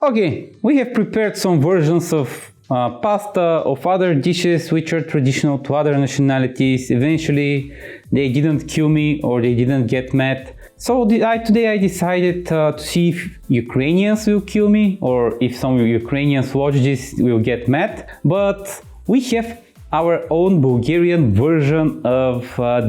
Okay, we have prepared some versions of pasta, of other dishes which are traditional to other nationalities. Eventually, they didn't kill me or they didn't get mad. So today I decided to see if Ukrainians will kill me or if some Ukrainians watch this will get mad. But we have our own Bulgarian version of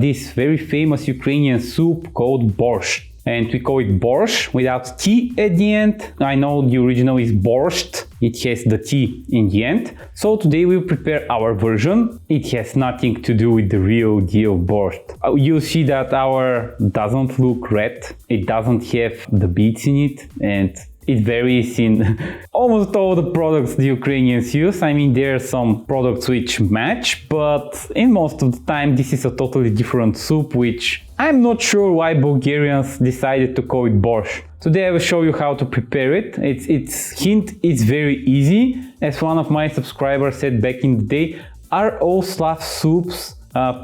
this very famous Ukrainian soup called borscht. And we call it borscht without T at the end. I know the original is borscht. It has the T in the end. So today we'll prepare our version. It has nothing to do with the real deal borscht. You'll see that our doesn't look red. It doesn't have the beets in it, and it varies in almost all the products the Ukrainians use. I mean, there are some products which match, but in most of the time this is a totally different soup, which I'm not sure why Bulgarians decided to call it borscht. Today I will show you how to prepare it. It's very easy. As one of my subscribers said back in the day, are all Slav soups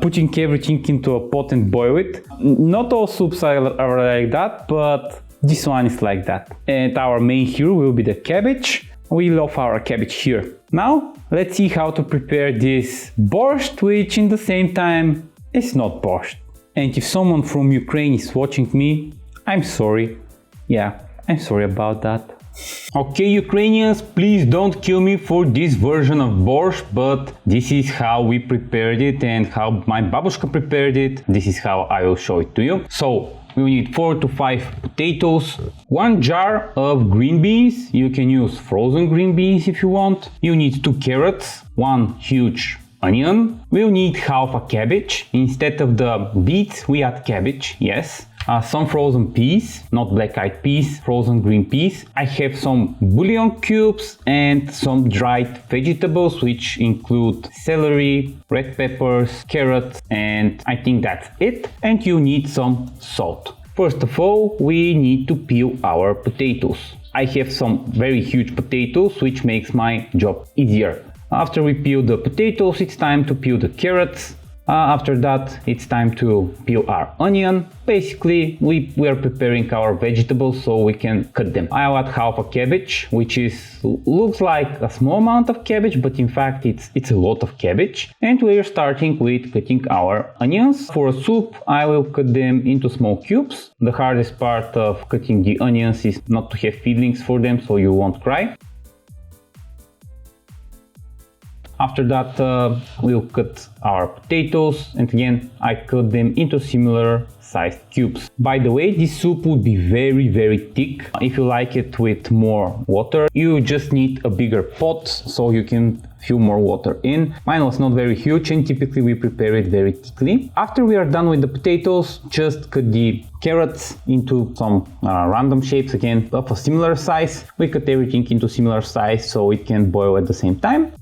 putting everything into a pot and boil it? Not all soups are like that, but this one is like that. And our main hero will be the cabbage. We love our cabbage here. Now let's see how to prepare this borscht, which in the same time is not borscht. And if someone from Ukraine is watching me, I'm sorry. Yeah, I'm sorry about that. Okay, Ukrainians, please don't kill me for this version of borscht, but this is how we prepared it and how my babushka prepared it. This is how I will show it to you. So we need 4 to 5 potatoes, 1 jar of green beans. You can use frozen green beans if you want. You need 2 carrots, 1 huge onion. We'll need half a cabbage. Instead of the beets, we add cabbage, yes. Some frozen peas, not black-eyed peas, frozen green peas. I have some bullion cubes and some dried vegetables, which include celery, red peppers, carrots, and I think that's it. And you need some salt. First of all, we need to peel our potatoes. I have some very huge potatoes, which makes my job easier. After we peel the potatoes, it's time to peel the carrots. After that, it's time to peel our onion. Basically, we are preparing our vegetables so we can cut them. I'll add half a cabbage, which looks like a small amount of cabbage, but in fact it's a lot of cabbage. And we're starting with cutting our onions. For a soup, I will cut them into small cubes. The hardest part of cutting the onions is not to have feelings for them, so you won't cry. After that, we'll cut our potatoes, and again, I cut them into similar sized cubes. By the way, this soup would be very thick. If you like it with more water, you just need a bigger pot so you can fill more water in. Mine was not very huge and typically we prepare it very thickly. After we are done with the potatoes, just cut the carrots into some random shapes, again of a similar size. We cut everything into similar size so it can boil at the same time.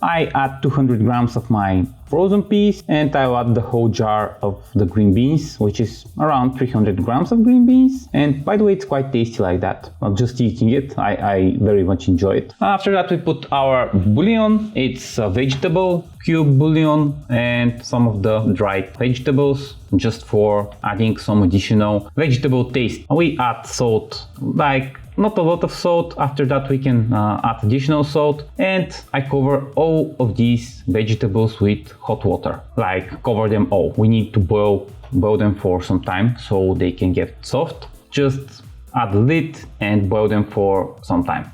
I add 200 grams of my frozen peas and I add the whole jar of the green beans, which is around 300 grams of green beans. And by the way, it's quite tasty like that. Not just eating it, I very much enjoy it. After that, we put our bouillon. It's a vegetable cube bouillon and some of the dried vegetables, just for adding some additional vegetable taste. We add salt, like not a lot of salt. After that we can add additional salt, and I cover all of these vegetables with hot water, like cover them all. We need to boil them for some time so they can get soft. Just add the lid and boil them for some time.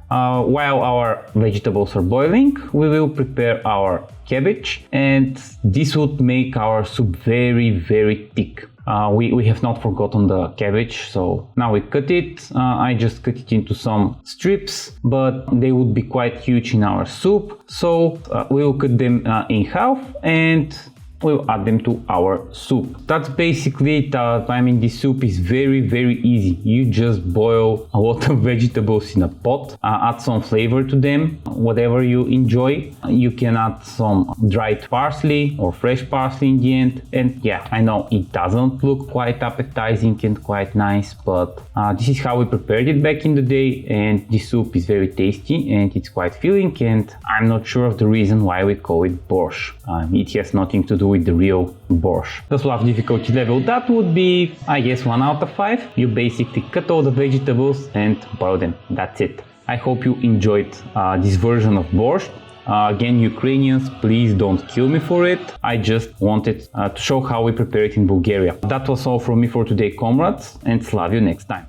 While our vegetables are boiling, we will prepare our cabbage, and this would make our soup very thick. We have not forgotten the cabbage, so now we cut it. I just cut it into some strips, but they would be quite huge in our soup, so we'll cut them in half and we'll add them to our soup. That's basically it. I mean, this soup is very easy. You just boil a lot of vegetables in a pot, add some flavor to them, whatever you enjoy. You can add some dried parsley or fresh parsley in the end. And yeah, I know it doesn't look quite appetizing and quite nice, but this is how we prepared it back in the day, and this soup is very tasty and it's quite filling, and I'm not sure of the reason why we call it borscht. It has nothing to do with the real borscht. The Slav difficulty level, that would be, I guess, 1 out of 5. You basically cut all the vegetables and boil them. That's it. I hope you enjoyed this version of borscht. Again, Ukrainians, please don't kill me for it. I just wanted to show how we prepare it in Bulgaria. That was all from me for today, comrades, and Slav you next time.